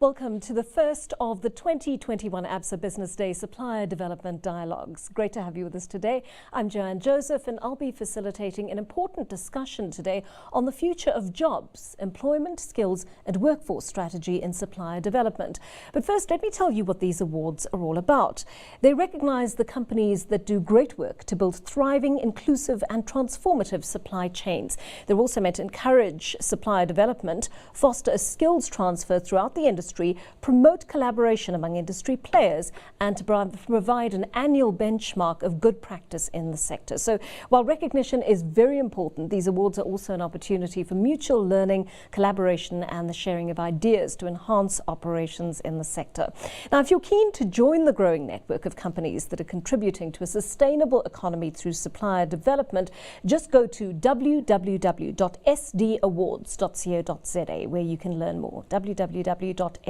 Welcome to the first of the 2021 ABSA Business Day Supplier Development Dialogues. Great to have you with us today. I'm Joanne Joseph and I'll be facilitating an important discussion today on the future of jobs, employment, skills and workforce strategy in supplier development. But first, let me tell you what these awards are all about. They recognise the companies that do great work to build thriving, inclusive and transformative supply chains. They're also meant to encourage supplier development, foster a skills transfer throughout the industry, promote collaboration among industry players and to provide an annual benchmark of good practice in the sector. So while recognition is very important, these awards are also an opportunity for mutual learning, collaboration and the sharing of ideas to enhance operations in the sector. Now, if you're keen to join the growing network of companies that are contributing to a sustainable economy through supplier development, just go to www.sdawards.co.za where you can learn more. www.sdawards.co.za.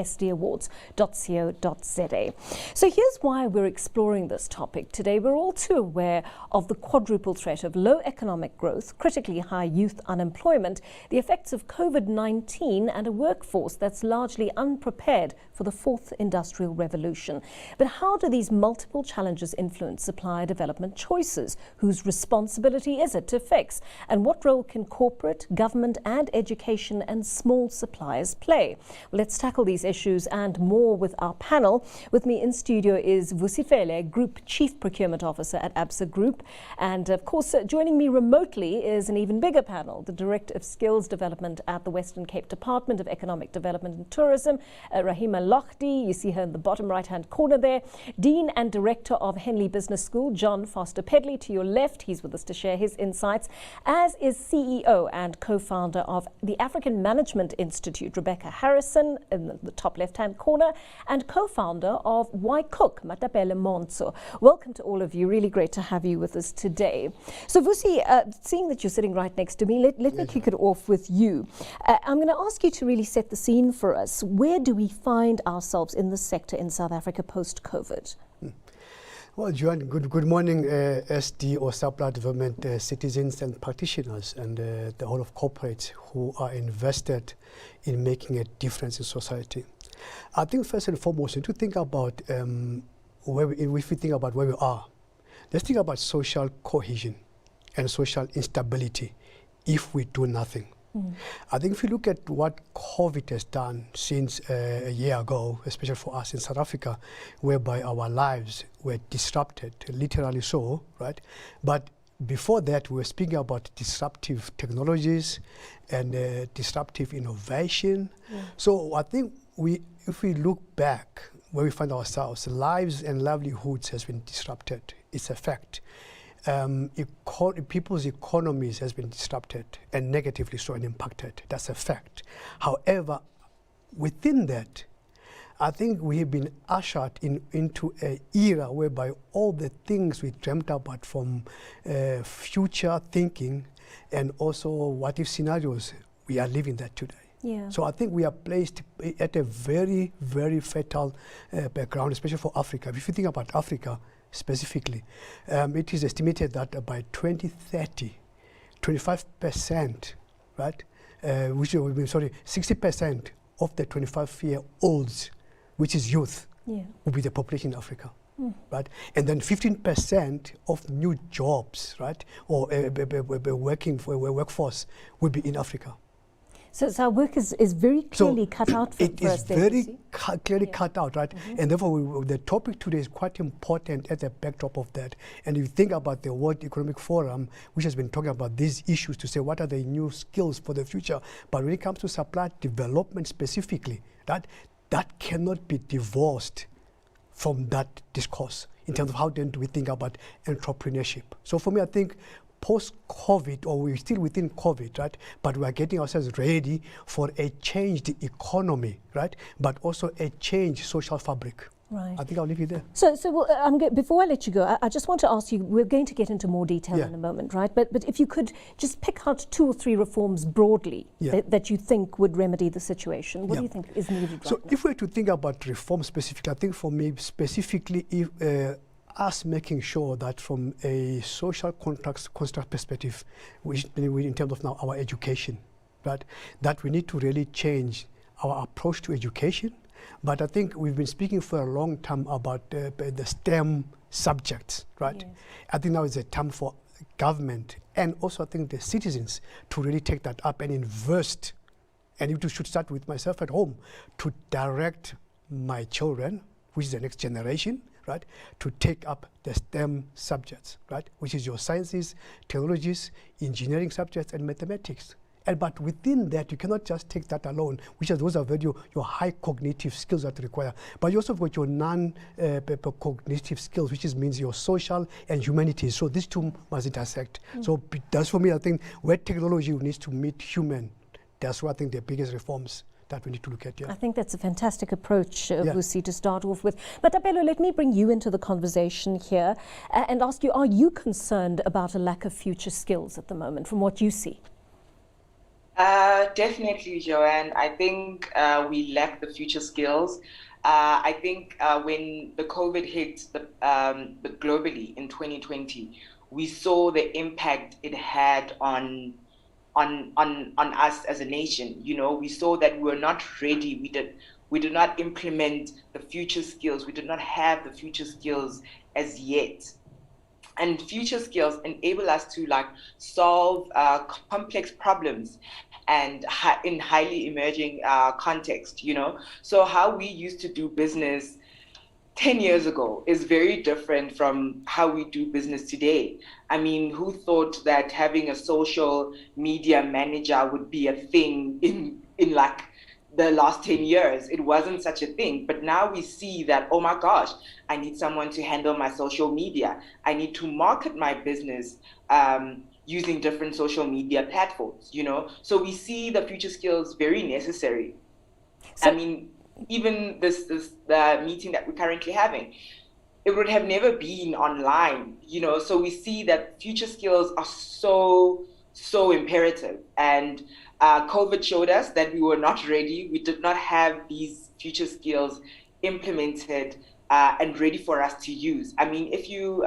So here's why we're exploring this topic today. We're all too aware of the quadruple threat of low economic growth, critically high youth unemployment, the effects of COVID-19 and a workforce that's largely unprepared for the fourth industrial revolution. But how do these multiple challenges influence supplier development choices? Whose responsibility is it to fix? And what role can corporate, government and education and small suppliers play? Well, let's tackle these issues and more with our panel. With me in studio is Vusifele, Group Chief Procurement Officer at ABSA Group. And of course, joining me remotely is an even bigger panel, the Director of Skills Development at the Western Cape Department of Economic Development and Tourism, Rahima Lochdi. You see her in the bottom right-hand corner there. Dean and Director of Henley Business School, John Foster Pedley, to your left. He's with us to share his insights, as is CEO and co-founder of the African Management Institute, Rebecca Harrison, in the top left-hand corner, and co-founder of Cook, Matapele Monso. Welcome to all of you. Really great to have you with us today. So Vusi, seeing that you're sitting right next to me, let me kick it off with you. I'm going to ask you to really set the scene for us. Where do we find ourselves in the sector in South Africa post-COVID? Well, Joanne, good morning, SD or supplier development citizens and practitioners and the whole of corporates who are invested in making a difference in society. I think first and foremost, we need to think about if we think about where we are, let's think about social cohesion and social instability if we do nothing. I think if you look at what COVID has done since a year ago, especially for us in South Africa, whereby our lives were disrupted, literally so, right? But before that, we were speaking about disruptive technologies and disruptive innovation. So I think if we look back where we find ourselves, lives and livelihoods has been disrupted. It's a fact. People's economies has been disrupted and negatively so and impacted. That's a fact. However, within that, I think we have been ushered into an era whereby all the things we dreamt about from future thinking and also what if scenarios, we are living that today. Yeah. So I think we are placed at a very, very fertile background, especially for Africa. If you think about Africa, specifically, it is estimated that by 2030, 25%, right, 60% of the 25-year-olds, which is youth, will be the population in Africa, right? And then 15% of new jobs, right, or working for a workforce will be in Africa. So our work is very clearly cut out for us. It is very clearly cut out, right? And therefore, the topic today is quite important as a backdrop of that. And if you think about the World Economic Forum, which has been talking about these issues to say what are the new skills for the future. But when it comes to supply development specifically, that cannot be divorced from that discourse in terms of how then do we think about entrepreneurship. So for me, I think post-COVID, or we're still within COVID, right? But we are getting ourselves ready for a changed economy, right? But also a changed social fabric. Right. I think I'll leave you there. So before I let you go, I just want to ask you, we're going to get into more detail in a moment, right? But if you could just pick out 2 or 3 reforms broadly that you think would remedy the situation. What do you think is needed right now? So if we're to think about reform specifically, I think for me specifically, us making sure that from a social construct perspective, in terms of now our education, right, that we need to really change our approach to education, But I think we've been speaking for a long time about the STEM subjects, right? Yes. I think now is a time for government and also I think the citizens to really take that up and invest. And it should start with myself at home to direct my children, which is the next generation, right, to take up the STEM subjects, right, which is your sciences, technologies, engineering subjects, and mathematics. But within that, you cannot just take that alone, those are your high cognitive skills that you require. But you also got your non-cognitive skills, which means your social and humanities. So these two must intersect. So that's for me, I think, where technology needs to meet human. That's what I think the biggest reforms that we need to look at. Yeah. I think that's a fantastic approach, Vusi, to start off with. But Abelo, let me bring you into the conversation here and ask you, are you concerned about a lack of future skills at the moment from what you see? Definitely, Joanne. I think we lack the future skills. I think when the COVID hit globally in 2020, we saw the impact it had on us as a nation. You know, we saw that we were not ready. We did not implement the future skills. We did not have the future skills as yet. And future skills enable us to solve complex problems and in highly emerging context, you know. So how we used to do business 10 years ago is very different from how we do business today. I mean, who thought that having a social media manager would be a thing in the last 10 years? It wasn't such a thing. But now we see that, oh my gosh, I need someone to handle my social media. I need to market my business using different social media platforms, you know? So we see the future skills very necessary. I mean, even the meeting that we're currently having, it would have never been online, you know? So we see that future skills are so imperative. And COVID showed us that we were not ready. We did not have these future skills implemented and ready for us to use. I mean, if you,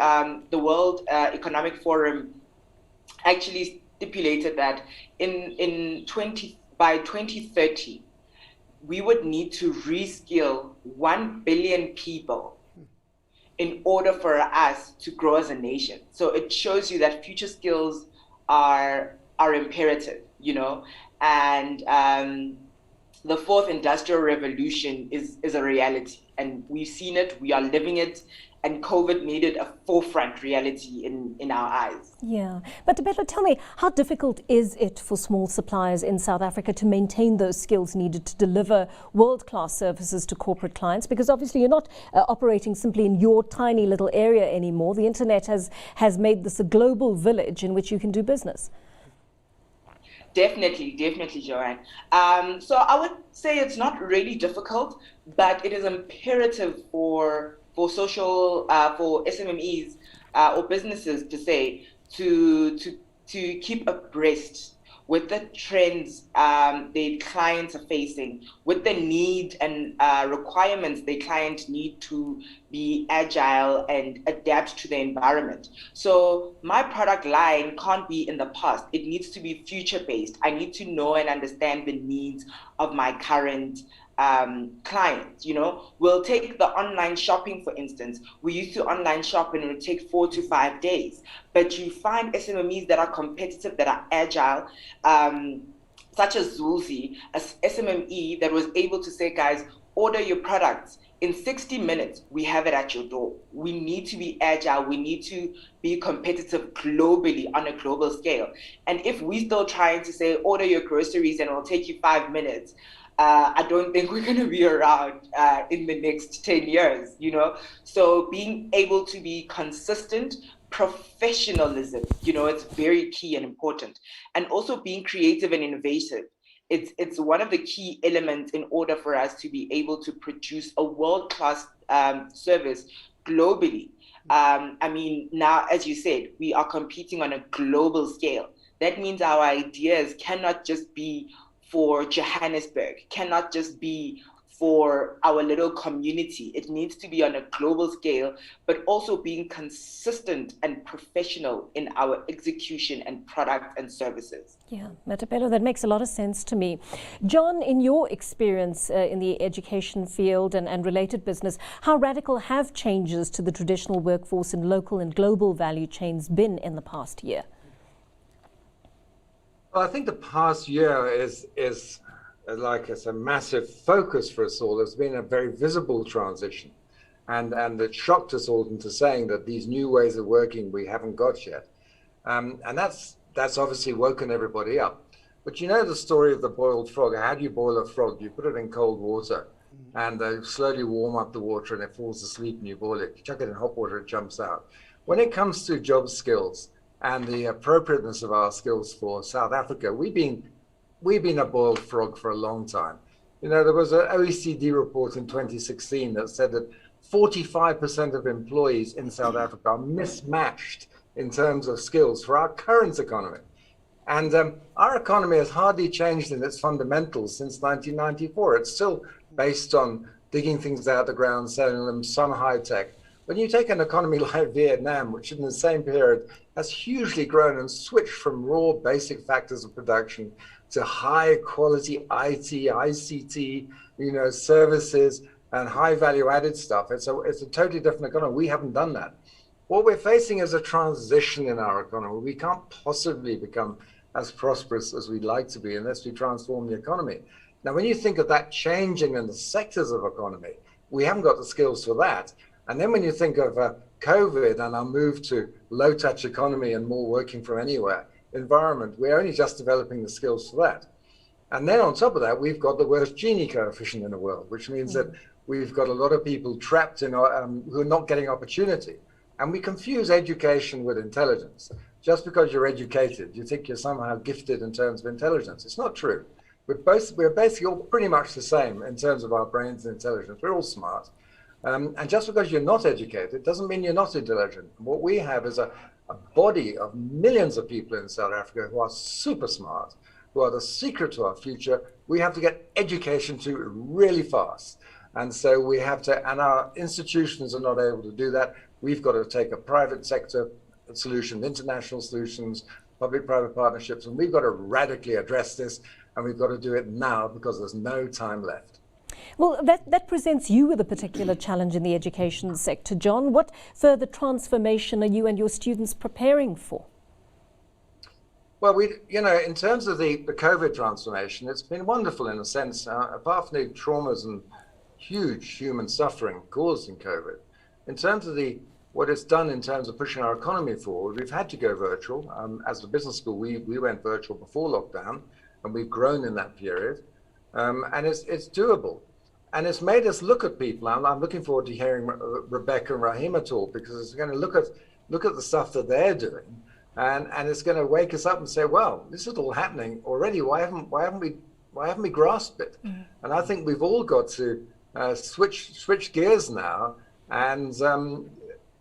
the World Economic Forum actually stipulated that by 2030, we would need to reskill 1 billion people in order for us to grow as a nation. So it shows you that future skills are imperative, you know, and the fourth industrial revolution is a reality, and we've seen it, we are living it, and COVID made it a forefront reality in our eyes. Yeah, but Abelo, tell me, how difficult is it for small suppliers in South Africa to maintain those skills needed to deliver world-class services to corporate clients? Because obviously you're not operating simply in your tiny little area anymore. The internet has made this a global village in which you can do business. Definitely, Joanne. So I would say it's not really difficult, but it is imperative for SMMEs or businesses to say to keep abreast with the trends their clients are facing, with the need and requirements their clients need to be agile and adapt to the environment. So my product line can't be in the past. It needs to be future-based. I need to know and understand the needs of my current clients. You know, we'll take the online shopping, for instance. We used to online shop and it would take 4 to 5 days. But you find SMMEs that are competitive, that are agile, such as Zulzi, a SMME that was able to say, guys, order your products. In 60 minutes, we have it at your door. We need to be agile. We need to be competitive globally on a global scale. And if we're still trying to say, order your groceries and it'll take you 5 minutes, I don't think we're going to be around in the next 10 years, you know? So being able to be consistent, professionalism, you know, it's very key and important. And also being creative and innovative. It's one of the key elements in order for us to be able to produce a world-class service globally. I mean, now, as you said, we are competing on a global scale. That means our ideas cannot just be for Johannesburg, cannot just be for our little community. It needs to be on a global scale, but also being consistent and professional in our execution and product and services. Yeah, Matapelo, that makes a lot of sense to me. John, in your experience in the education field and related business, how radical have changes to the traditional workforce in local and global value chains been in the past year? Well, I think the past year is like it's a massive focus for us all. There's been a very visible transition, and it shocked us all into saying that these new ways of working we haven't got yet, and that's obviously woken everybody up. But you know the story of the boiled frog. How do you boil a frog? You put it in cold water, and slowly warm up the water, and it falls asleep, and you boil it. You chuck it in hot water, it jumps out. When it comes to job skills and the appropriateness of our skills for South Africa, we've been a boiled frog for a long time. You know, there was an OECD report in 2016 that said that 45% of employees in South Africa are mismatched in terms of skills for our current economy. And our economy has hardly changed in its fundamentals since 1994. It's still based on digging things out of the ground, selling them, some high tech. When you take an economy like Vietnam, which in the same period has hugely grown and switched from raw basic factors of production to high quality IT, ICT, you know, services and high value added stuff. It's a totally different economy. We haven't done that. What we're facing is a transition in our economy. We can't possibly become as prosperous as we'd like to be unless we transform the economy. Now, when you think of that changing in the sectors of economy, we haven't got the skills for that. And then when you think of COVID and our move to low touch economy and more working from anywhere environment, we're only just developing the skills for that. And then on top of that, we've got the worst Gini coefficient in the world, which means that we've got a lot of people trapped in who are not getting opportunity. And we confuse education with intelligence. Just because you're educated, you think you're somehow gifted in terms of intelligence. It's not true. We're basically all pretty much the same in terms of our brains and intelligence. We're all smart. And just because you're not educated doesn't mean you're not intelligent. What we have is a body of millions of people in South Africa who are super smart, who are the secret to our future. We have to get education to really fast. And so we have to, and our institutions are not able to do that. We've got to take a private sector solution, international solutions, public-private partnerships, and we've got to radically address this, and we've got to do it now because there's no time left. Well, that presents you with a particular challenge in the education sector. John, what further transformation are you and your students preparing for? Well, in terms of the COVID transformation, it's been wonderful in a sense, apart from the traumas and huge human suffering caused in COVID. In terms of what it's done in terms of pushing our economy forward, we've had to go virtual. As a business school, we went virtual before lockdown, and we've grown in that period. And it's doable. And it's made us look at people. I'm looking forward to hearing Rebecca and Rahima talk, because it's going to look at the stuff that they're doing, and it's going to wake us up and say, well, this is all happening already. Why haven't we grasped it? Mm. And I think we've all got to switch gears now and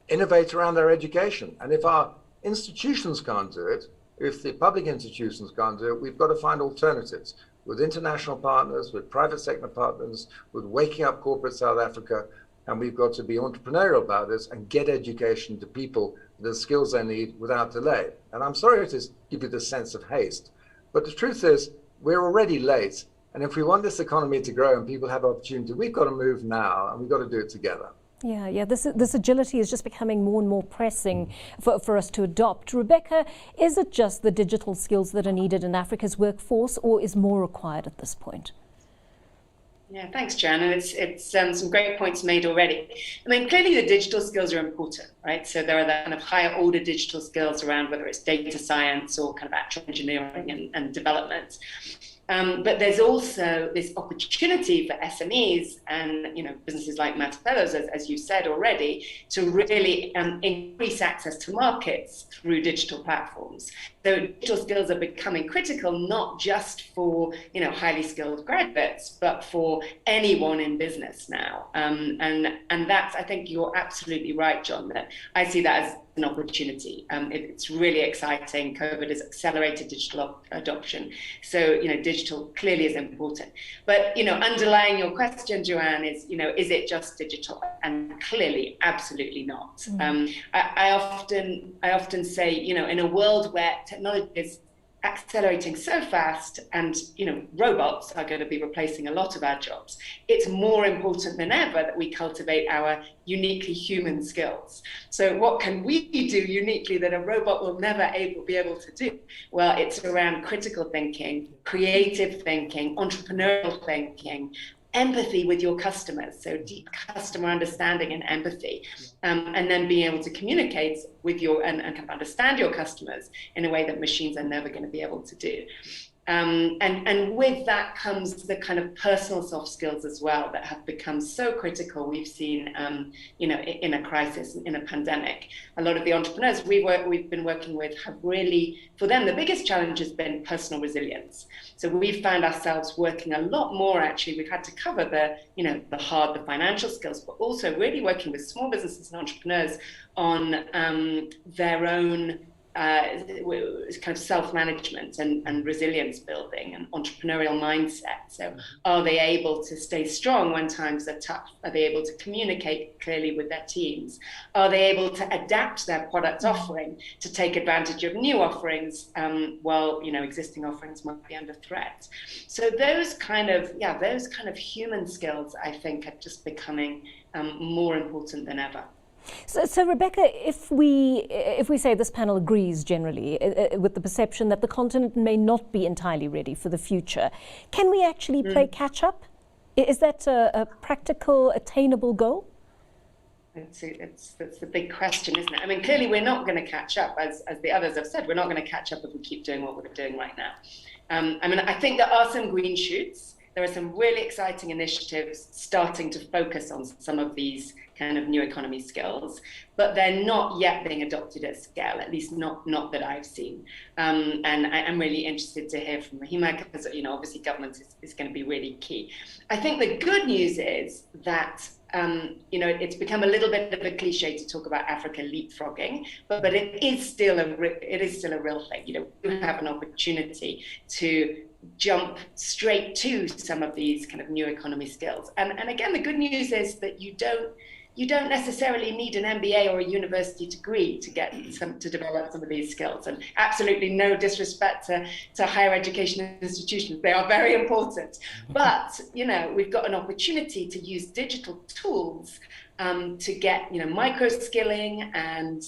innovate around our education. And if our institutions can't do it, if the public institutions can't do it, we've got to find alternatives with international partners, with private sector partners, with waking up corporate South Africa. And we've got to be entrepreneurial about this and get education to people the skills they need without delay. And I'm sorry to give you this sense of haste, but the truth is we're already late. And if we want this economy to grow and people have opportunity, we've got to move now, and we've got to do it together. Yeah. This agility is just becoming more and more pressing for us to adopt. Rebecca, is it just the digital skills that are needed in Africa's workforce, or is more required at this point? Yeah, thanks, Joanna. It's some great points made already. I mean, clearly the digital skills are important, right? So there are the kind of higher order digital skills around whether it's data science or kind of actual engineering and development. But there's also this opportunity for SMEs and businesses like Matapelo's, as you said already, to really increase access to markets through digital platforms. So digital skills are becoming critical, not just for, highly skilled graduates, but for anyone in business now. And that's, I think you're absolutely right, John, that I see that as an opportunity. It's really exciting. COVID has accelerated digital adoption. So, digital clearly is important. But, underlying your question, Joanne, is it just digital? And clearly, absolutely not. I often say, in a world where technology is accelerating so fast and robots are going to be replacing a lot of our jobs, it's more important than ever that we cultivate our uniquely human skills. So what can we do uniquely that a robot will never be able to do? Well, it's around critical thinking, creative thinking, entrepreneurial thinking, empathy with your customers, so deep customer understanding and empathy, and then being able to communicate with and kind of understand your customers in a way that machines are never going to be able to do. And with that comes the kind of personal soft skills as well that have become so critical. We've seen, in a crisis, in a pandemic, a lot of the entrepreneurs we've been working with have really, for them, the biggest challenge has been personal resilience. So we've found ourselves working a lot more, actually. We've had to cover the financial skills, but also really working with small businesses and entrepreneurs on their own kind of self-management and resilience building and entrepreneurial mindset. So are they able to stay strong when times are tough? Are they able to communicate clearly with their teams? Are they able to adapt their product offering to take advantage of new offerings while existing offerings might be under threat? So those kind of human skills, I think, are just becoming more important than ever. So Rebecca, if we say this panel agrees generally with the perception that the continent may not be entirely ready for the future, can we actually play catch up? Is that a practical, attainable goal? That's the big question, isn't it? I mean, clearly we're not going to catch up, as the others have said. We're not going to catch up if we keep doing what we're doing right now. I think there are some green shoots. There are some really exciting initiatives starting to focus on some of these kind of new economy skills, but they're not yet being adopted at scale, at least not that I've seen. And I'm really interested to hear from Rahima, because obviously government is going to be really key. I think the good news is that it's become a little bit of a cliche to talk about Africa leapfrogging, but it is still a real thing. We have an opportunity to jump straight to some of these kind of new economy skills. And again, the good news is that you don't necessarily need an MBA or a university degree to develop some of these skills. And absolutely no disrespect to higher education institutions. They are very important. But, we've got an opportunity to use digital tools to get, micro-skilling and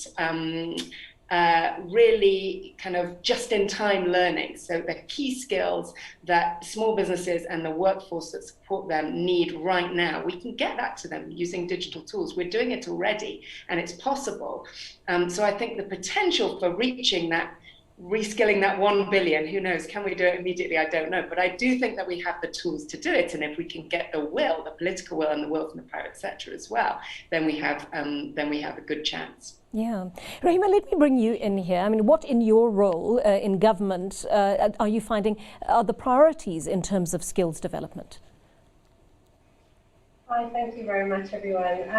really kind of just-in-time learning. So the key skills that small businesses and the workforce that support them need right now, we can get that to them using digital tools. We're doing it already, and it's possible. So I think the potential for reskilling that 1 billion, who knows, can we do it immediately? I don't know. But I do think that we have the tools to do it. And if we can get the political will and the will from the private sector as well, then we have a good chance. Yeah. Rahima, let me bring you in here. I mean, what in your role in government are you finding are the priorities in terms of skills development? Hi, thank you very much, everyone.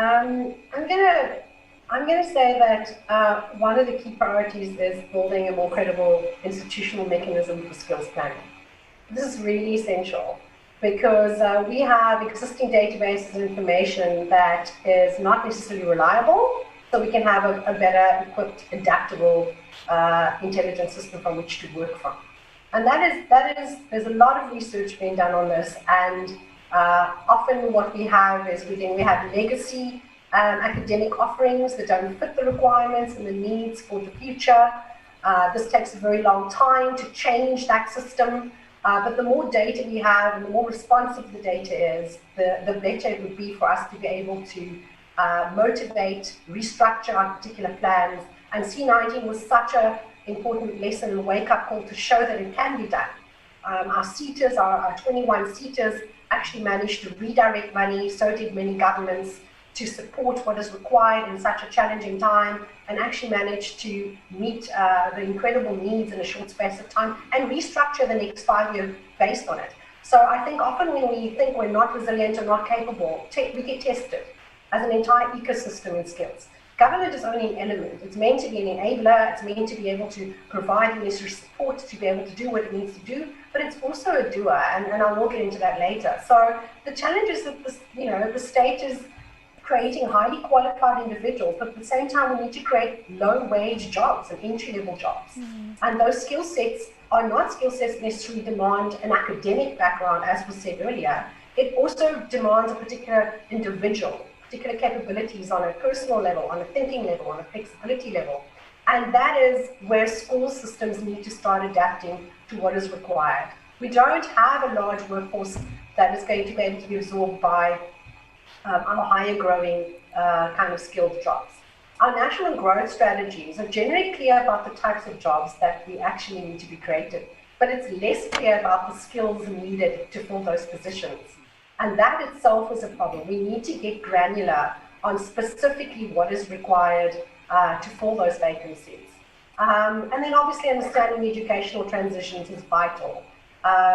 I'm going to say that one of the key priorities is building a more credible institutional mechanism for skills planning. This is really essential because we have existing databases and information that is not necessarily reliable, so we can have a better equipped, adaptable intelligence system from which to work from. And there's a lot of research being done on this, and often what we have is we have legacy academic offerings that don't fit the requirements and the needs for the future. This takes a very long time to change that system, but the more data we have and the more responsive the data is, the better it would be for us to be able to motivate, restructure our particular plans. And C19 was such an important lesson and wake-up call to show that it can be done. Our seaters, our 21 seaters, actually managed to redirect money, so did many governments, to support what is required in such a challenging time and actually manage to meet the incredible needs in a short space of time and restructure the next 5 years based on it. So I think often when we think we're not resilient or not capable, we get tested as an entire ecosystem in skills. Government is only an element. It's meant to be an enabler. It's meant to be able to provide the necessary support to be able to do what it needs to do, but it's also a doer, and I will get into that later. So the challenge is that the state is creating highly qualified individuals, but at the same time we need to create low-wage jobs and entry-level jobs. And those skill sets are not skill sets necessarily demand an academic background, as was said earlier. It also demands a particular individual, particular capabilities on a personal level, on a thinking level, on a flexibility level. And that is where school systems need to start adapting to what is required. We don't have a large workforce that is going to be able to be absorbed by our higher growing kind of skilled jobs. Our national growth strategies are generally clear about the types of jobs that we actually need to be created, but it's less clear about the skills needed to fill those positions. And that itself is a problem. We need to get granular on specifically what is required to fill those vacancies. And then obviously understanding the educational transitions is vital.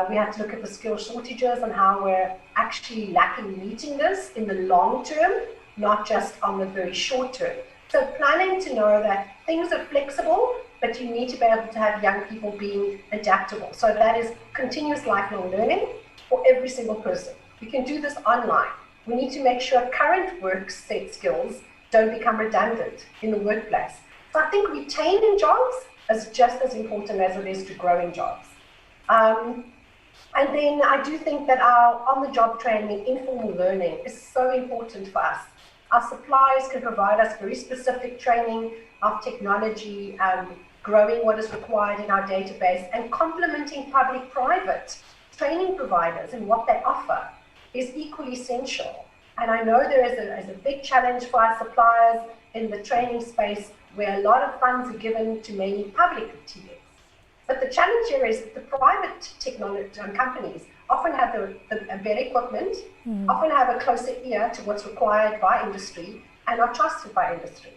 We have to look at the skill shortages and how we're actually lacking meeting this in the long term, not just on the very short term. So planning to know that things are flexible, but you need to be able to have young people being adaptable. So that is continuous lifelong learning for every single person. We can do this online. We need to make sure current work set skills don't become redundant in the workplace. So I think retaining jobs is just as important as it is to growing jobs. And then I do think that our on-the-job training, informal learning is so important for us. Our suppliers can provide us very specific training of technology, growing what is required in our database, and complementing public-private training providers and what they offer is equally essential. And I know there is a big challenge for our suppliers in the training space where a lot of funds are given to many public TVs. But the challenge here is that the private technology companies often have the better equipment, often have a closer ear to what's required by industry, and are trusted by industry.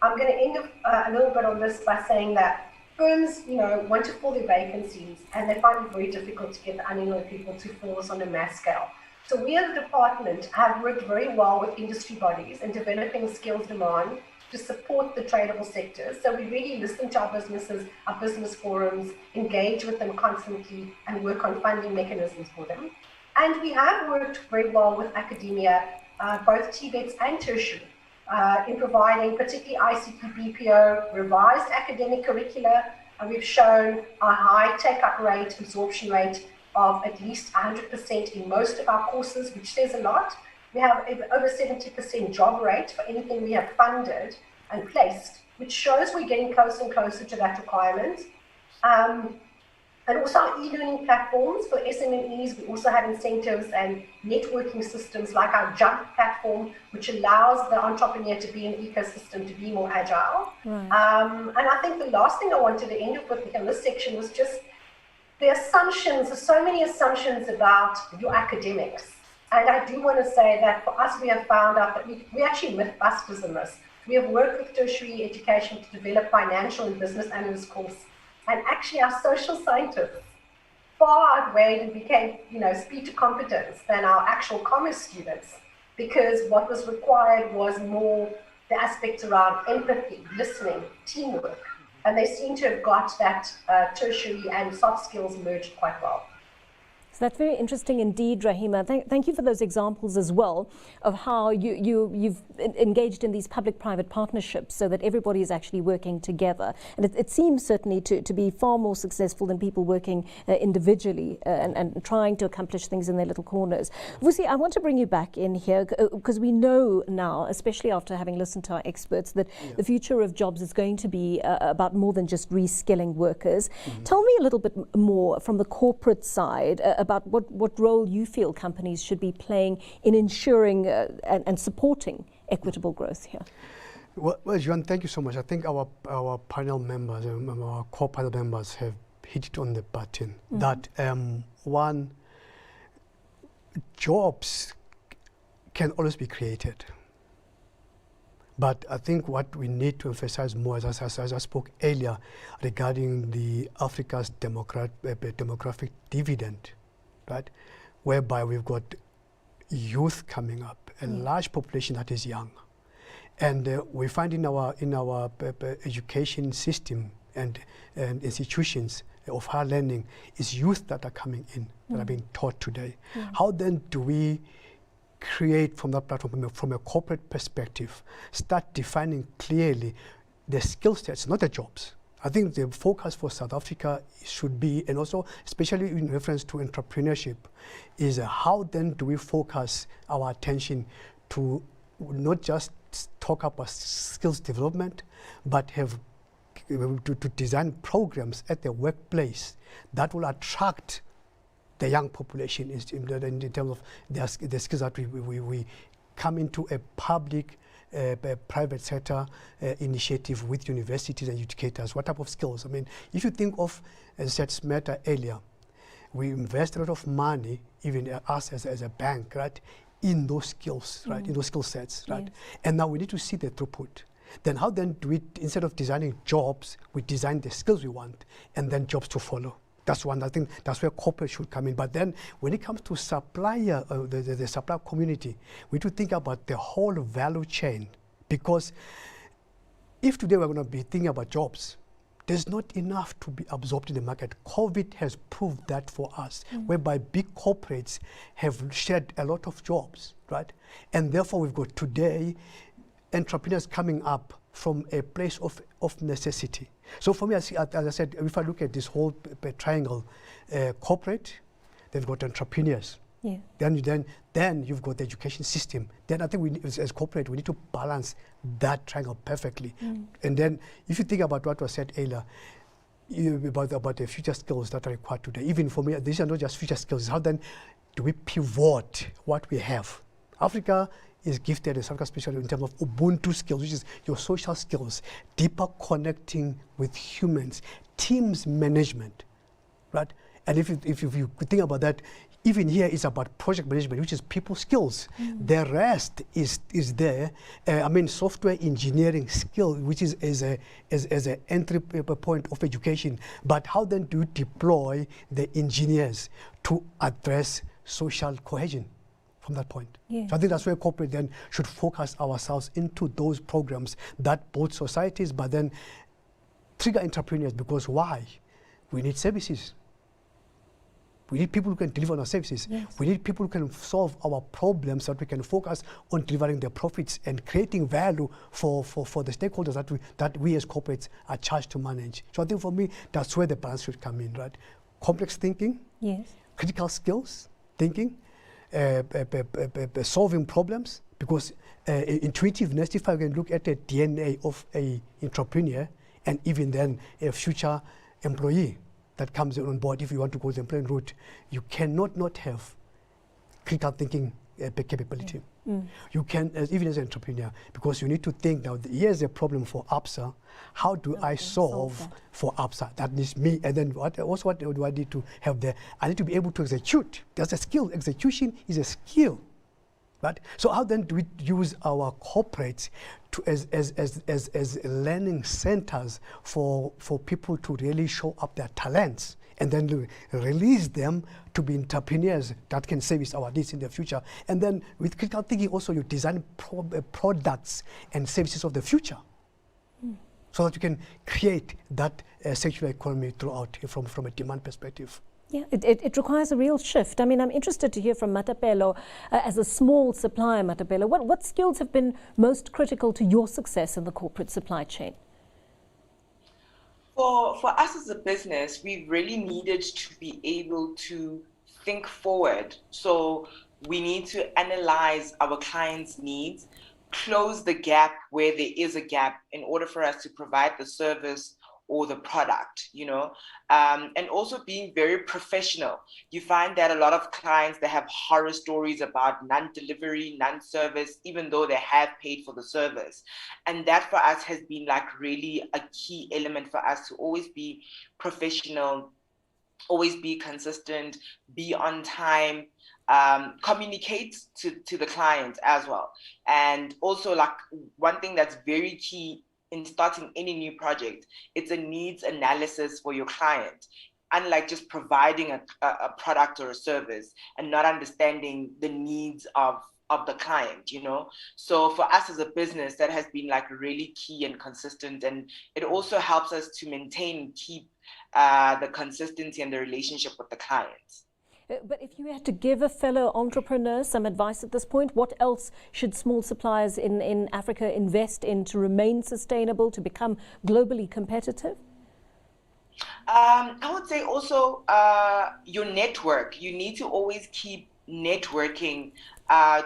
I'm going to end a little bit on this by saying that firms, want to fill their vacancies, and they find it very difficult to get the unemployed people to fill this on a mass scale. So we as a department have worked very well with industry bodies in developing skills demand to support the tradable sectors. So we really listen to our businesses, our business forums, engage with them constantly and work on funding mechanisms for them. And we have worked very well with academia, both TVETs and tertiary, in providing particularly ICT BPO, revised academic curricula, and we've shown a high take-up rate, absorption rate of at least 100% in most of our courses, which says a lot. We have over 70% job rate for anything we have funded and placed, which shows we're getting closer and closer to that requirement. And also our e-learning platforms for SMMEs, we also have incentives and networking systems like our Jump platform, which allows the entrepreneur to be in an ecosystem, to be more agile. Right. And I think the last thing I wanted to end up with in this section was just the assumptions. There's so many assumptions about your academics. And I do want to say that for us, we have found out that we actually mythbusters in this. We have worked with tertiary education to develop financial and business analyst course. And actually our social scientists far outweighed and became, speed to competence than our actual commerce students, because what was required was more the aspects around empathy, listening, teamwork. And they seem to have got that tertiary and soft skills merged quite well. So that's very interesting indeed, Rahima. Thank you for those examples as well of how you've engaged in these public-private partnerships so that everybody is actually working together. And it seems certainly to be far more successful than people working individually and trying to accomplish things in their little corners. Vusi, I want to bring you back in here because we know now, especially after having listened to our experts, that the future of jobs is going to be about more than just reskilling workers. Tell me a little bit more from the corporate side about what role you feel companies should be playing in ensuring and supporting equitable growth here. Well, Joanne, thank you so much. I think our panel members, our core panel members have hit it on the button. That one, jobs can always be created. But I think what we need to emphasize more, as I spoke earlier, regarding the Africa's demographic dividend, right, whereby we've got youth coming up, a large population that is young, and we find in our education system and institutions of higher learning is youth that are coming in, that are being taught today. How then do we create from that platform, from a corporate perspective, start defining clearly the skill sets, not the jobs? I think the focus for South Africa should be, and also especially in reference to entrepreneurship, is how then do we focus our attention to not just talk about skills development, but have to design programs at the workplace that will attract the young population in terms of the skills that we come into a public, private sector initiative with universities and educators. What type of skills? I mean, if you think of, as I said Smeta earlier, we invest a lot of money, even us as a bank, right, in those skills, right, in those skill sets, right? And now we need to see the throughput. Then how then do we, instead of designing jobs, we design the skills we want and then jobs to follow? That's one. I think that's where corporate should come in. But then when it comes to supplier, the supplier community, we need to think about the whole value chain. Because if today we're going to be thinking about jobs, there's not enough to be absorbed in the market. COVID has proved that for us, whereby big corporates have shed a lot of jobs, right? And therefore we've got today entrepreneurs coming up from a place of necessity. So for me, as I said, if I look at this whole triangle, corporate, they've got entrepreneurs. Yeah. Then you've got the education system. Then I think we, as corporate, we need to balance that triangle perfectly. And then if you think about what was said earlier, about the future skills that are required today, even for me, these are not just future skills. How then do we pivot what we have? Africa is gifted, in South Africa especially, in terms of Ubuntu skills, which is your social skills, deeper connecting with humans, teams management, right? And if you think about that, even here it's about project management, which is people skills. The rest is there. I mean, software engineering skill, which is as an entry point of education. But how then do you deploy the engineers to address social cohesion from that point? Yeah. So I think that's where corporate then should focus ourselves into those programs that build societies, but then trigger entrepreneurs. Because why? We need services. We need people who can deliver on our services. Yes. We need people who can solve our problems so that we can focus on delivering the profits and creating value for the stakeholders that we as corporates are charged to manage. So I think for me, that's where the balance should come in, right? Complex thinking, Yes. critical skills, thinking, solving problems, because intuitiveness, if I can look at the DNA of an entrepreneur and even then a future employee that comes on board, if you want to go the employment route, you cannot not have critical thinking capability. You can, even as an entrepreneur, because you need to think now, here's a problem for ABSA, how do I solve for ABSA? That needs me, and then what do I need to have there? I need to be able to execute. That's a skill. Execution is a skill, right? So how then do we use our corporates to as learning centers for people to really show up their talents and then release them to be entrepreneurs that can service our needs in the future? And then with critical thinking also, you design products and services of the future so that you can create that circular economy throughout from a demand perspective. Yeah, it requires a real shift. I mean, I'm interested to hear from Matapelo, as a small supplier, Matapelo, what skills have been most critical to your success in the corporate supply chain? For us as a business, we really needed to be able to think forward. So we need to analyze our clients' needs, close the gap where there is a gap in order for us to provide the service or the product, and also being very professional. You find that a lot of clients, they have horror stories about non-delivery, non-service, even though they have paid for the service. And that for us has been like really a key element for us to always be professional always be consistent, be on time, communicate to the client as well. And also, like, one thing that's very key in starting any new project, it's a needs analysis for your client. Unlike just providing a product or a service and not understanding the needs of the client, you know. So for us as a business, that has been like really key and consistent, and it also helps us to maintain and keep the consistency and the relationship with the clients. But if you had to give a fellow entrepreneur some advice at this point, what else should small suppliers in Africa invest in to remain sustainable, to become globally competitive? I would say also your network. You need to always keep networking,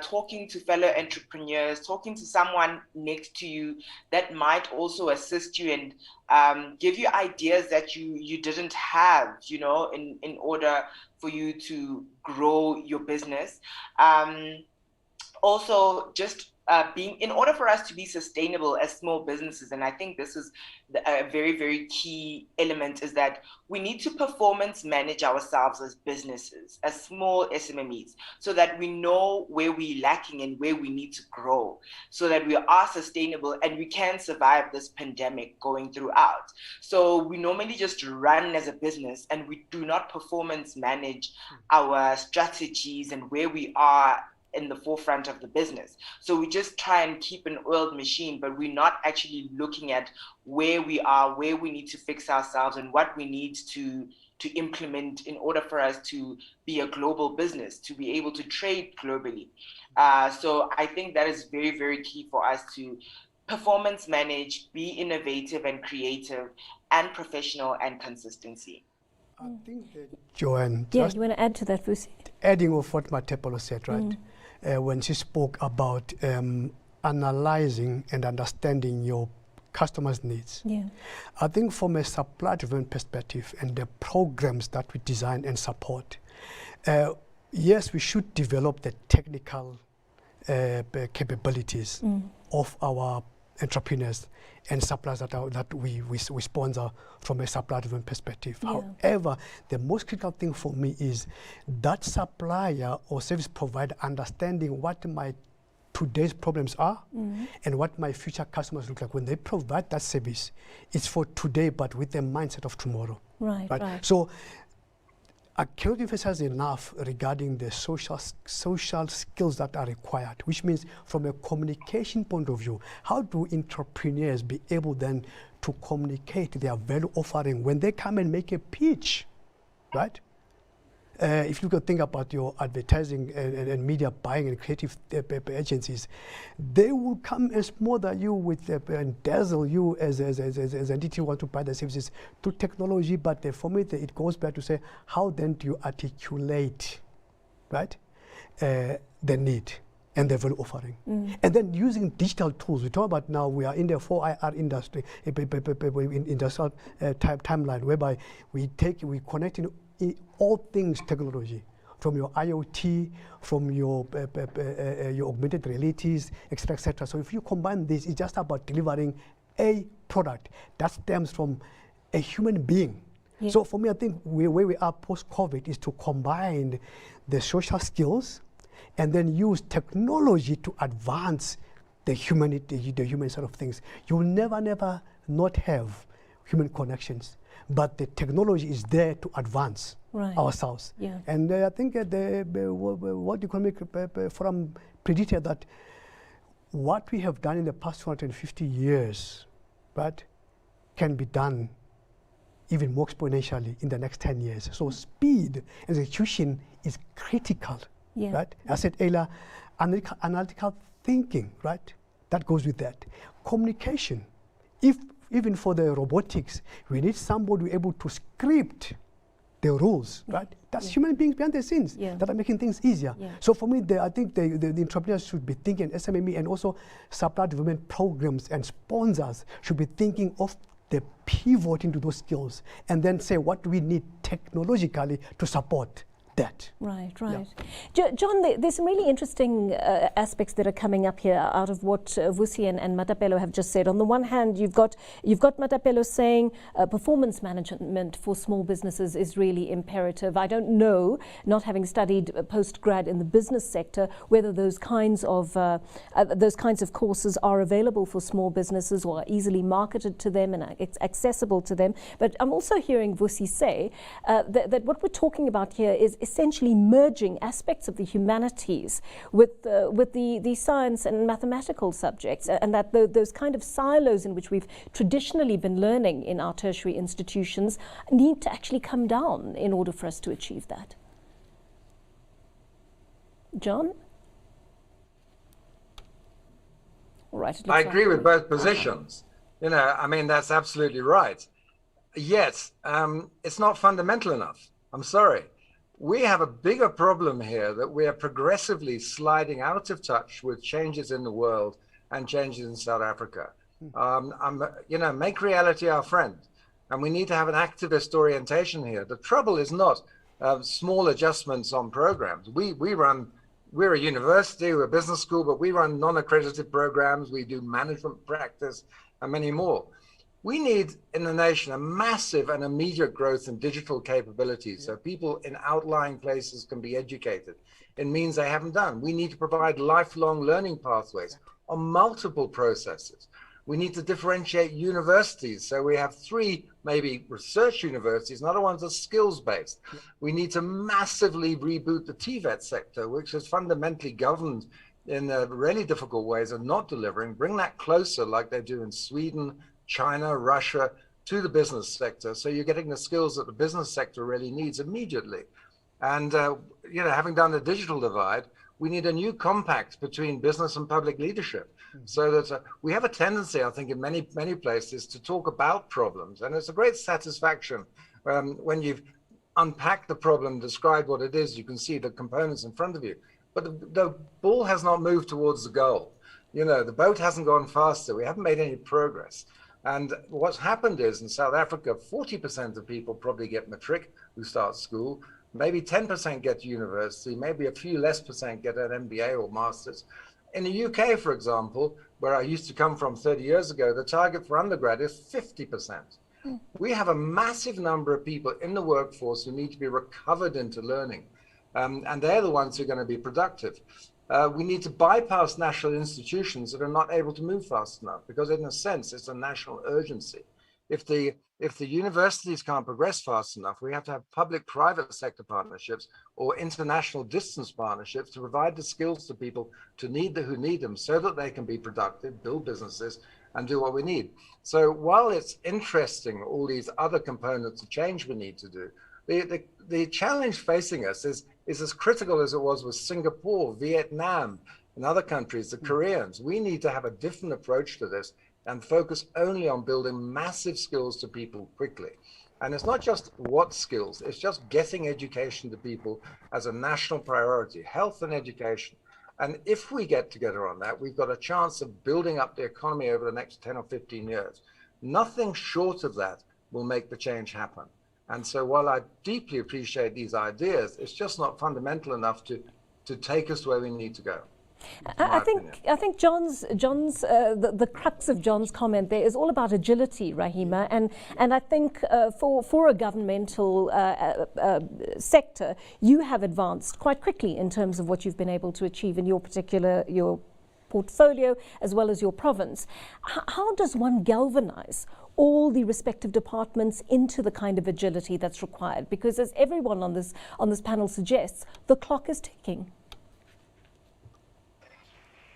talking to fellow entrepreneurs, talking to someone next to you that might also assist you and give you ideas that you didn't have, you know, in order for you to grow your business. Also, just being, in order for us to be sustainable as small businesses, and I think this is a very, very key element, is that we need to performance manage ourselves as businesses, as small SMMEs, so that we know where we're lacking and where we need to grow, so that we are sustainable and we can survive this pandemic going throughout. So we normally just run as a business and we do not performance manage our strategies and where we are in the forefront of the business. So we just try and keep an oiled machine, but we're not actually looking at where we are, where we need to fix ourselves, and what we need to implement in order for us to be a global business, to be able to trade globally. So I think that is very, very key for us to performance manage, be innovative and creative, and professional and consistency. I think that Joanne, Yeah, you want to add to that, Vusi? adding of what Matepolo said, right? When she spoke about analyzing and understanding your customers' needs. Yeah. I think from a supply-driven perspective and the programs that we design and support, yes, we should develop the technical capabilities of our entrepreneurs and suppliers that we sponsor from a supply-driven perspective. Yeah. However, the most critical thing for me is that supplier or service provider understanding what my today's problems are and what my future customers look like. When they provide that service, it's for today, but with the mindset of tomorrow. Right. So I cannot emphasize enough regarding the social skills that are required, which means from a communication point of view, how do entrepreneurs be able then to communicate their value offering when they come and make a pitch, right? If you could think about your advertising and media buying and creative agencies, they will come and smother you with and dazzle you as an entity who want to buy the services to technology. But for me, it goes back to say, how then do you articulate, right, the need and the value offering? And then using digital tools. We talk about now we are in the 4IR industry, industrial timeline, whereby we connect in all things technology, from your IoT, from your augmented realities, etc. So if you combine this, it's just about delivering a product that stems from a human being. Yeah. So for me, I think where we are post-COVID is to combine the social skills and then use technology to advance the humanity, the human side of things. You will never not have human connections, but the technology is there to advance ourselves. Yeah. And I think the World Economic Forum predicted that what we have done in the past 250 years, right, can be done even more exponentially in the next 10 years. So speed and execution is critical, right? I said earlier, analytical thinking, right? That goes with that. Communication. Even for the robotics, we need somebody able to script the rules, right? That's human beings behind the scenes that are making things easier. So for me, I think the entrepreneurs should be thinking, SMME and also supply development programs and sponsors should be thinking of the pivot into those skills and then say what do we need technologically to support that. Right. John, there's some really interesting aspects that are coming up here out of what Vusi and Matapelo have just said. On the one hand, you've got Matapelo saying performance management for small businesses is really imperative. I don't know, not having studied post-grad in the business sector, whether those kinds of courses are available for small businesses or are easily marketed to them and accessible to them. But I'm also hearing Vusi say that what we're talking about here is essentially merging aspects of the humanities with the science and mathematical subjects, and that those kind of silos in which we've traditionally been learning in our tertiary institutions need to actually come down in order for us to achieve that. John? All right. I agree with both positions. You know, I mean, that's absolutely right. Yet, it's not fundamental enough. I'm sorry. We have a bigger problem here that we are progressively sliding out of touch with changes in the world and changes in South Africa. Make reality our friend. And we need to have an activist orientation here. The trouble is not small adjustments on programs. We're a university, we're a business school, but we run non-accredited programs. We do management practice and many more. We need in the nation a massive and immediate growth in digital capabilities so people in outlying places can be educated in means they haven't done. We need to provide lifelong learning pathways on multiple processes. We need to differentiate universities. So we have 3 maybe research universities, and other ones are skills-based. We need to massively reboot the TVET sector, which is fundamentally governed in really difficult ways and not delivering. Bring that closer like they do in Sweden, China, Russia, to the business sector. So you're getting the skills that the business sector really needs immediately. And, having done the digital divide, we need a new compact between business and public leadership. So that we have a tendency, I think, in many places to talk about problems. And it's a great satisfaction when you've unpacked the problem, described what it is, you can see the components in front of you. But the ball has not moved towards the goal. You know, the boat hasn't gone faster. We haven't made any progress. And what's happened is in South Africa, 40% of people probably get matric who start school. Maybe 10% get to university. Maybe a few less percent get an MBA or master's. In the UK, for example, where I used to come from 30 years ago, the target for undergrad is 50%. We have a massive number of people in the workforce who need to be recovered into learning. And they're the ones who are going to be productive. We need to bypass national institutions that are not able to move fast enough, because in a sense, it's a national urgency. If the universities can't progress fast enough, we have to have public-private sector partnerships or international distance partnerships to provide the skills to people who need them so that they can be productive, build businesses, and do what we need. So while it's interesting, all these other components of change we need to do, the challenge facing us is as critical as it was with Singapore, Vietnam, and other countries, the Koreans. We need to have a different approach to this and focus only on building massive skills to people quickly. And it's not just what skills, it's just getting education to people as a national priority, health and education. And if we get together on that, we've got a chance of building up the economy over the next 10 or 15 years. Nothing short of that will make the change happen. And so while I deeply appreciate these ideas, it's just not fundamental enough to take us to where we need to go. I think John's the crux of John's comment there is all about agility, Rahima, and I think for a governmental sector, you have advanced quite quickly in terms of what you've been able to achieve in your portfolio as well as your province. How does one galvanize all the respective departments into the kind of agility that's required? Because as everyone on this panel suggests, the clock is ticking.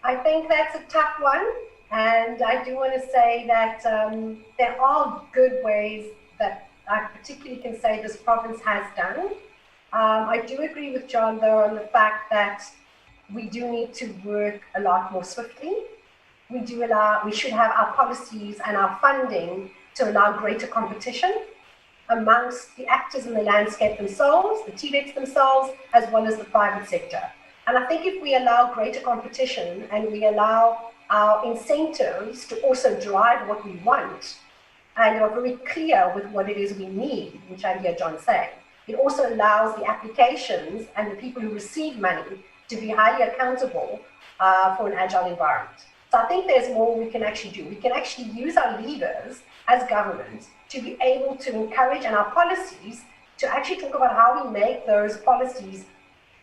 I think that's a tough one, and I do want to say that there are good ways that I particularly can say this province has done. I do agree with John, though, on the fact that we do need to work a lot more swiftly. We should have our policies and our funding to allow greater competition amongst the actors in the landscape themselves, the TVETs themselves, as well as the private sector. And I think if we allow greater competition and we allow our incentives to also drive what we want, and are very clear with what it is we need, which I hear John say, it also allows the applications and the people who receive money to be highly accountable for an agile environment. So I think there's more we can actually do. We can actually use our levers as government to be able to encourage, and our policies to actually talk about how we make those policies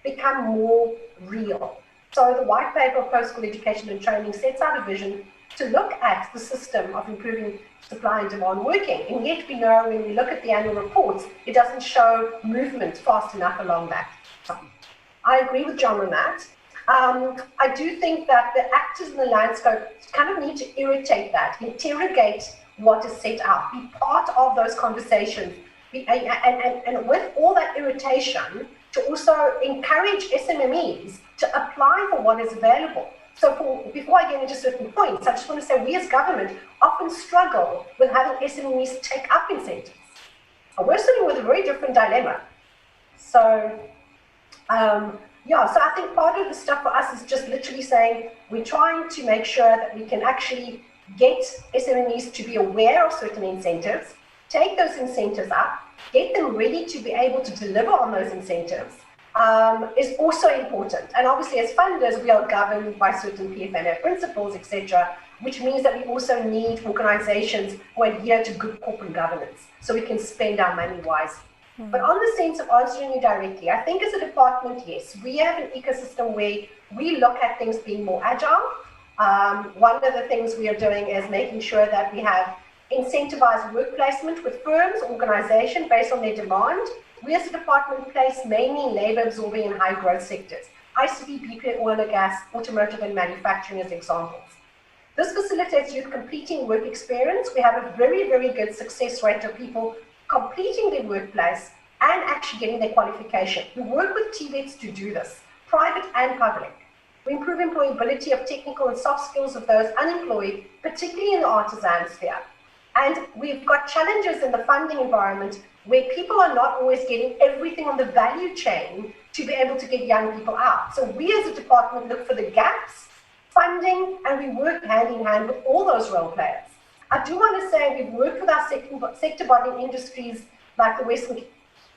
become more real. So the white paper of post-school education and training sets out a vision to look at the system of improving supply and demand working. And yet we know when we look at the annual reports, it doesn't show movement fast enough along that. I agree with John on that. I do think that the actors in the landscape kind of need to irritate that, interrogate what is set out, be part of those conversations, and with all that irritation, to also encourage SMMEs to apply for what is available. So before I get into certain points, I just want to say we as government often struggle with having SMEs take up incentives. We're sitting with a very different dilemma. So, so I think part of the stuff for us is just literally saying we're trying to make sure that we can actually get SMEs to be aware of certain incentives, take those incentives up, get them ready to be able to deliver on those incentives is also important. And obviously as funders, we are governed by certain PFMA principles, etc., which means that we also need organizations who adhere to good corporate governance so we can spend our money wisely. But on the sense of answering you directly, I think as a department, yes, we have an ecosystem where we look at things being more agile. One of the things we are doing is making sure that we have incentivized work placement with firms, organizations based on their demand. We as a department place mainly in labor absorbing and high growth sectors. ICT, BP, oil and gas, automotive and manufacturing as examples. This facilitates youth completing work experience. We have a very, very good success rate of people completing their workplace and actually getting their qualification. We work with TVETs to do this, private and public. We improve employability of technical and soft skills of those unemployed, particularly in the artisan sphere. And we've got challenges in the funding environment where people are not always getting everything on the value chain to be able to get young people out. So we as a department look for the gaps, funding, and we work hand in hand with all those role players. I do want to say we've worked with our sector body industries like the Western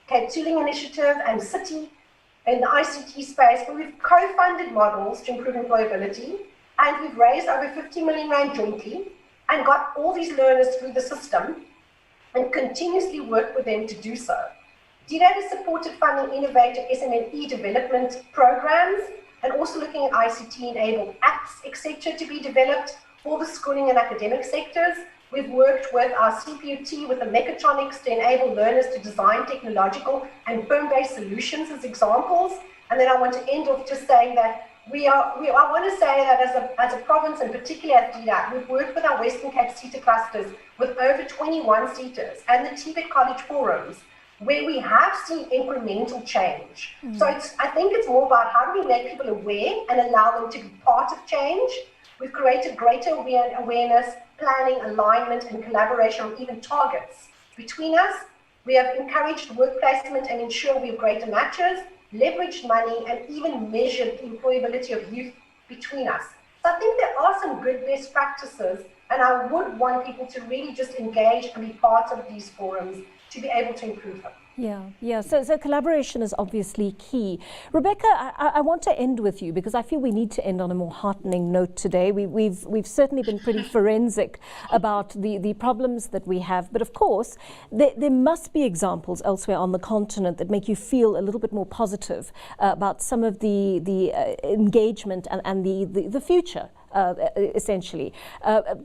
Cape Tooling Initiative and City in the ICT space, where we've co-funded models to improve employability, and we've raised over 50 million rand jointly and got all these learners through the system and continuously work with them to do so. DDAT has supported funding innovative SME development programs and also looking at ICT-enabled apps, etc., to be developed for the schooling and academic sectors. We've worked with our CPUT with the mechatronics to enable learners to design technological and firm-based solutions as examples. And then I want to end off just saying that I want to say that as a province, and particularly at DDAT, we've worked with our Western Cape seater clusters with over 21 seaters and the TVET College forums, where we have seen incremental change. So I think it's more about how do we make people aware and allow them to be part of change. We've created greater awareness, planning, alignment, and collaboration on even targets between us. We have encouraged work placement and ensured we have greater matches, leveraged money, and even measured the employability of youth between us. So I think there are some good best practices, and I would want people to really just engage and be part of these forums to be able to improve them. Yeah. So collaboration is obviously key. Rebecca, I want to end with you because I feel we need to end on a more heartening note today. We've certainly been pretty forensic about the problems that we have, but of course there must be examples elsewhere on the continent that make you feel a little bit more positive about some of the engagement and the future. Essentially.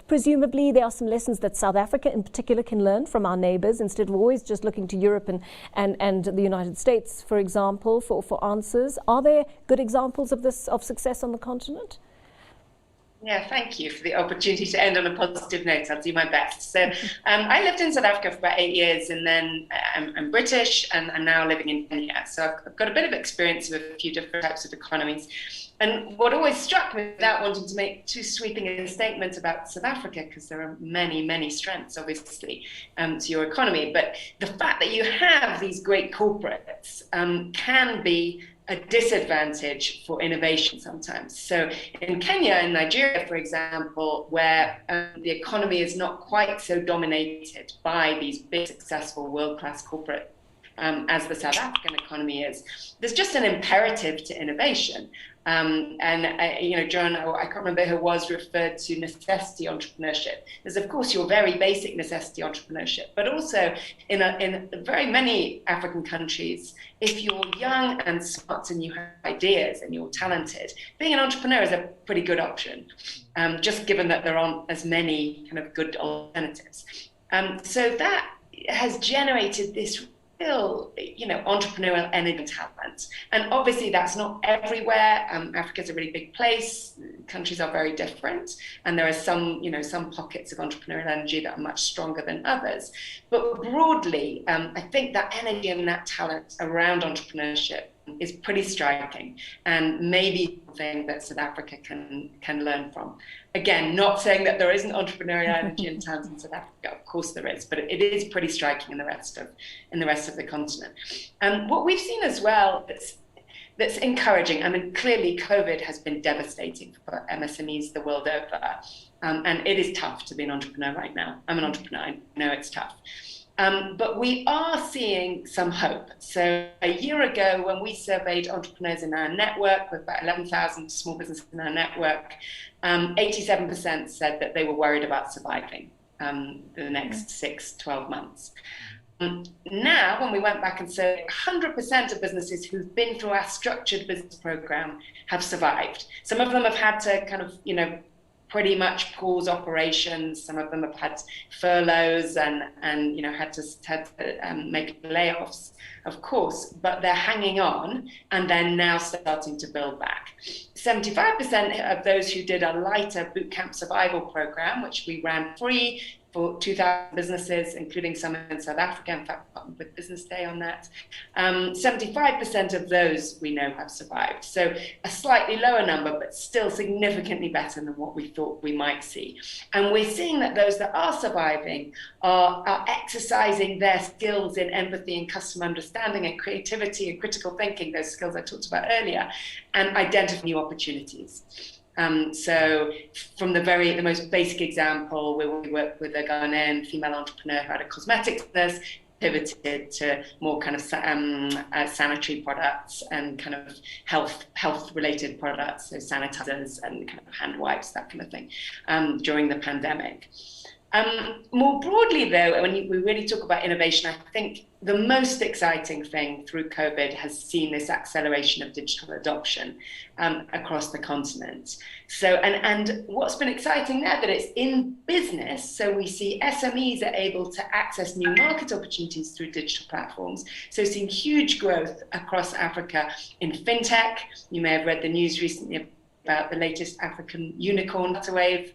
Presumably there are some lessons that South Africa in particular can learn from our neighbours instead of always just looking to Europe and the United States, for example, for answers. Are there good examples of success on the continent? Yeah, thank you for the opportunity to end on a positive note. I'll do my best. So I lived in South Africa for about 8 years, and then I'm British and I'm now living in Kenya. So I've got a bit of experience with a few different types of economies. And what always struck me, without wanting to make too sweeping a statement about South Africa, because there are many, many strengths, obviously, to your economy, but the fact that you have these great corporates can be a disadvantage for innovation sometimes. So in Kenya and Nigeria, for example, where the economy is not quite so dominated by these big, successful, world-class corporate as the South African economy is. There's just an imperative to innovation. John, I can't remember who was referred to necessity entrepreneurship. There's, of course, your very basic necessity entrepreneurship, but also in very many African countries, if you're young and smart and you have ideas and you're talented, being an entrepreneur is a pretty good option, just given that there aren't as many kind of good alternatives. So that has generated this real, entrepreneurial energy and talent. And obviously that's not everywhere. Africa's a really big place. Countries are very different. And there are some pockets of entrepreneurial energy that are much stronger than others. But broadly, I think that energy and that talent around entrepreneurship is pretty striking, and maybe something that South Africa can learn from. Again, not saying that there isn't entrepreneurial energy and talent in South Africa. Of course there is, but it is pretty striking in the rest of the continent. What we've seen as well that's encouraging. I mean, clearly COVID has been devastating for MSMEs the world over, and it is tough to be an entrepreneur right now. I'm an entrepreneur. I know it's tough. But we are seeing some hope. So a year ago, when we surveyed entrepreneurs in our network, with about 11,000 small businesses in our network, 87% said that they were worried about surviving the next 6-12 months. Now, when we went back and said 100% of businesses who've been through our structured business program have survived. Some of them have had to kind of, pretty much pause operations. Some of them have had furloughs and had to make layoffs, of course, but they're hanging on and they're now starting to build back. 75% of those who did a lighter bootcamp survival program, which we ran free for 2,000 businesses, including some in South Africa, in fact, with Business Day on that. 75% of those we know have survived. So a slightly lower number, but still significantly better than what we thought we might see. And we're seeing that those that are surviving are exercising their skills in empathy and customer understanding and creativity and critical thinking, those skills I talked about earlier, and identifying new opportunities. So from the most basic example, where we worked with a Ghanaian female entrepreneur who had a cosmetics business, pivoted to more kind of sanitary products and kind of health related products, so sanitizers and kind of hand wipes, that kind of thing, during the pandemic. More broadly, though, when we really talk about innovation, I think the most exciting thing through COVID has seen this acceleration of digital adoption across the continent. So, and what's been exciting there, that it's in business. So we see SMEs are able to access new market opportunities through digital platforms. So seeing huge growth across Africa in fintech. You may have read the news recently about the latest African unicorn, Wave.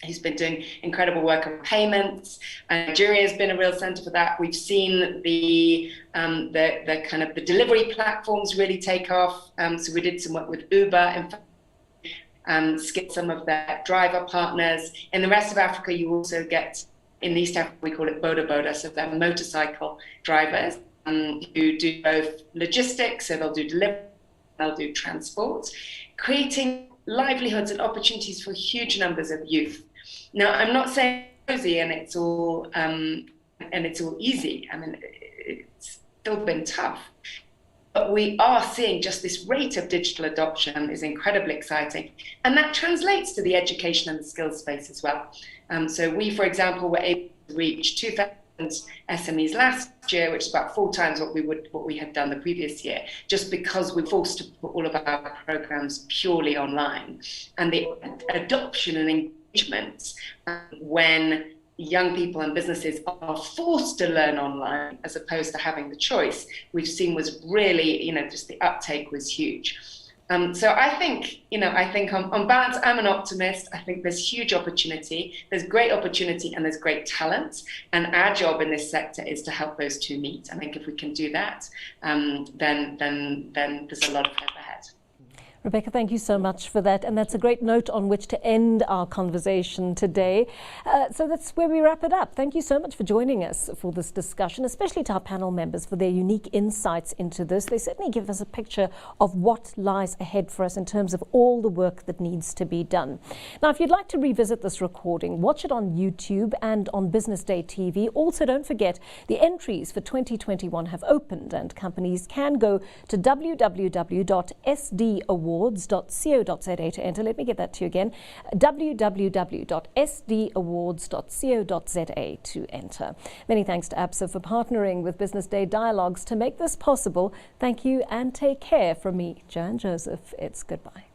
He's been doing incredible work on payments. Nigeria has been a real center for that. We've seen the kind of the delivery platforms really take off. So we did some work with Uber, in fact, skip some of their driver partners. In the rest of Africa, you also get, in East Africa, we call it Boda Boda, so they're motorcycle drivers who do both logistics, so they'll do delivery, they'll do transport, creating livelihoods and opportunities for huge numbers of youth. Now, I'm not saying it's rosy and it's all easy. I mean, it's still been tough. But we are seeing just this rate of digital adoption is incredibly exciting. And that translates to the education and the skills space as well. So we, for example, were able to reach 2,000 SMEs last year, which is about 4 times what we had done the previous year, just because we're forced to put all of our programs purely online. And the adoption and engagement when young people and businesses are forced to learn online as opposed to having the choice, we've seen was really, just the uptake was huge. So I think on balance, I'm an optimist. I think there's huge opportunity. There's great opportunity and there's great talent. And our job in this sector is to help those two meet. I think if we can do that, then there's a lot of hope ahead. Rebecca, thank you so much for that. And that's a great note on which to end our conversation today. So that's where we wrap it up. Thank you so much for joining us for this discussion, especially to our panel members for their unique insights into this. They certainly give us a picture of what lies ahead for us in terms of all the work that needs to be done. Now, if you'd like to revisit this recording, watch it on YouTube and on Business Day TV. Also, don't forget the entries for 2021 have opened and companies can go to www.sdawards.co.za to enter. Let me get that to you again, www.sdawards.co.za to enter. Many thanks to ABSA for partnering with Business Day Dialogues to make this possible. Thank you and take care. From me, Joanne Joseph, it's goodbye.